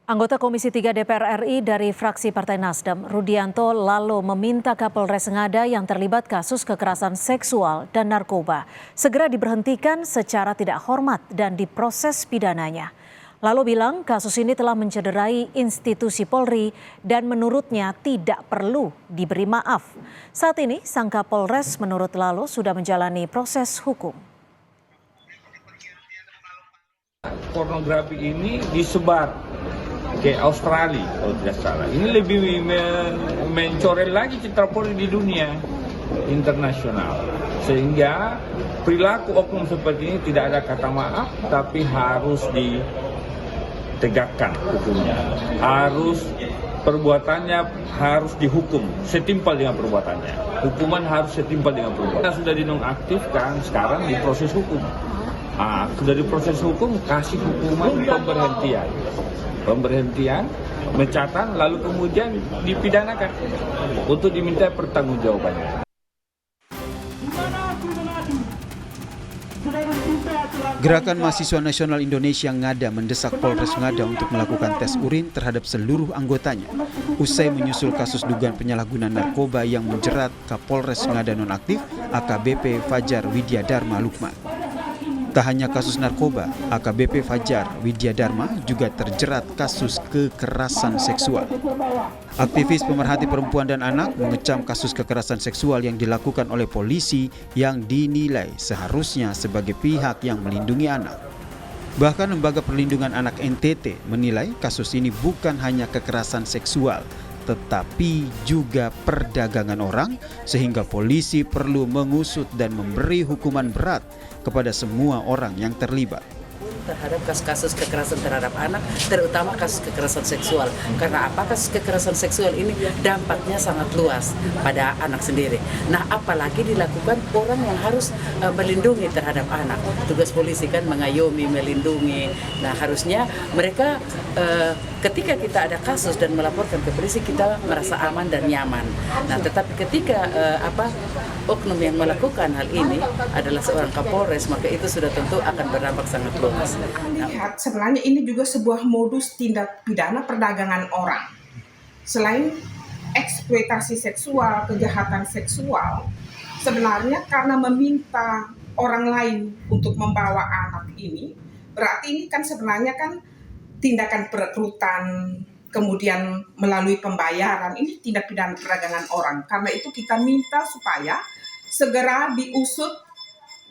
Anggota Komisi 3 DPR RI dari fraksi Partai Nasdem, Rudianto, lalu meminta Kapolres Ngada yang terlibat kasus kekerasan seksual dan narkoba segera diberhentikan secara tidak hormat dan diproses pidananya. Lalu bilang kasus ini telah mencederai institusi Polri dan menurutnya tidak perlu diberi maaf. Saat ini sang Kapolres menurut Lalu sudah menjalani proses hukum. Pornografi ini disebar ke Australia kalau tidak salah. Ini lebih mencoreng lagi citra Polri di dunia internasional. Sehingga perilaku oknum seperti ini tidak ada kata maaf, tapi harus ditegakkan hukumnya. Perbuatannya harus dihukum setimpal dengan perbuatannya. Hukuman harus setimpal dengan perbuatannya. Sudah dinonaktifkan, sekarang diproses hukum. Sudah diproses hukum, kasih hukuman pemberhentian, mecatan, lalu kemudian dipidanakan untuk diminta pertanggungjawabannya. Gerakan Mahasiswa Nasional Indonesia Ngada mendesak Polres Ngada untuk melakukan tes urin terhadap seluruh anggotanya usai menyusul kasus dugaan penyalahgunaan narkoba yang menjerat Kapolres Ngada nonaktif AKBP Fajar Widyadharma Lukman. Tak hanya kasus narkoba, AKBP Fajar Widyadharma juga terjerat kasus kekerasan seksual. Aktivis pemerhati perempuan dan anak mengecam kasus kekerasan seksual yang dilakukan oleh polisi yang dinilai seharusnya sebagai pihak yang melindungi anak. Bahkan Lembaga Perlindungan Anak NTT menilai kasus ini bukan hanya kekerasan seksual, tetapi juga perdagangan orang, sehingga polisi perlu mengusut dan memberi hukuman berat kepada semua orang yang terlibat. Terhadap kasus-kasus kekerasan terhadap anak, terutama kasus kekerasan seksual. Karena apa? Kasus kekerasan seksual ini dampaknya sangat luas pada anak sendiri. Nah, apalagi dilakukan orang yang harus melindungi terhadap anak. Tugas polisi kan mengayomi, melindungi. Nah, harusnya mereka ketika kita ada kasus dan melaporkan ke polisi, kita merasa aman dan nyaman. Nah, tetapi ketika oknum yang melakukan hal ini adalah seorang Kapolres, maka itu sudah tentu akan berdampak sangat luas. Lihat, sebenarnya ini juga sebuah modus tindak pidana perdagangan orang. Selain eksploitasi seksual, kejahatan seksual, sebenarnya karena meminta orang lain untuk membawa anak ini, berarti ini kan sebenarnya kan tindakan perekrutan, kemudian melalui pembayaran, ini tindak pidana perdagangan orang. Karena itu kita minta supaya segera diusut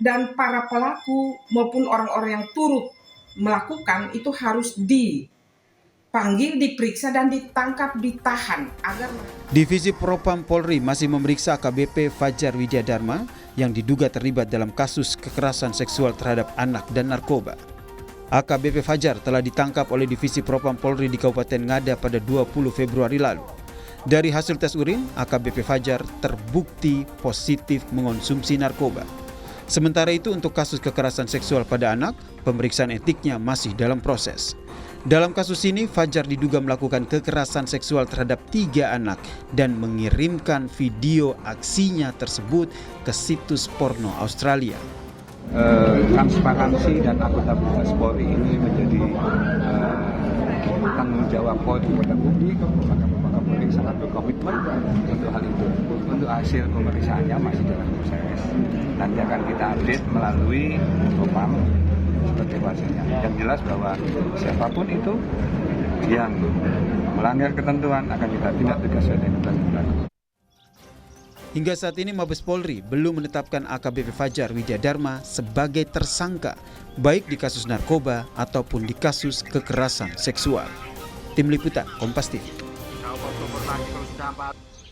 dan para pelaku maupun orang-orang yang turut melakukan itu harus dipanggil, diperiksa, dan ditangkap, ditahan agar. Divisi Propam Polri masih memeriksa AKBP Fajar Widyadharma yang diduga terlibat dalam kasus kekerasan seksual terhadap anak dan narkoba. AKBP Fajar telah ditangkap oleh Divisi Propam Polri di Kabupaten Ngada pada 20 Februari lalu. Dari hasil tes urin, AKBP Fajar terbukti positif mengonsumsi narkoba. Sementara itu untuk kasus kekerasan seksual pada anak, pemeriksaan etiknya masih dalam proses. Dalam kasus ini, Fajar diduga melakukan kekerasan seksual terhadap 3 anak dan mengirimkan video aksinya tersebut ke situs porno Australia. Transparansi dan akuntabilitas Polri ini menjadi tanggung jawab Polri kepada publik, maka Bapak Polri sangat berkomitmen untuk hal itu. Untuk hasil pemeriksaannya masih dalam proses. Nanti akan kita update melalui Propam seperti hasilnya. Yang jelas bahwa siapapun itu yang melanggar ketentuan akan kita tindak tegas sesuai dengan ketentuan. Hingga saat ini Mabes Polri belum menetapkan AKBP Fajar Widyadharma sebagai tersangka, baik di kasus narkoba ataupun di kasus kekerasan seksual. Tim Liputan Kompas TV.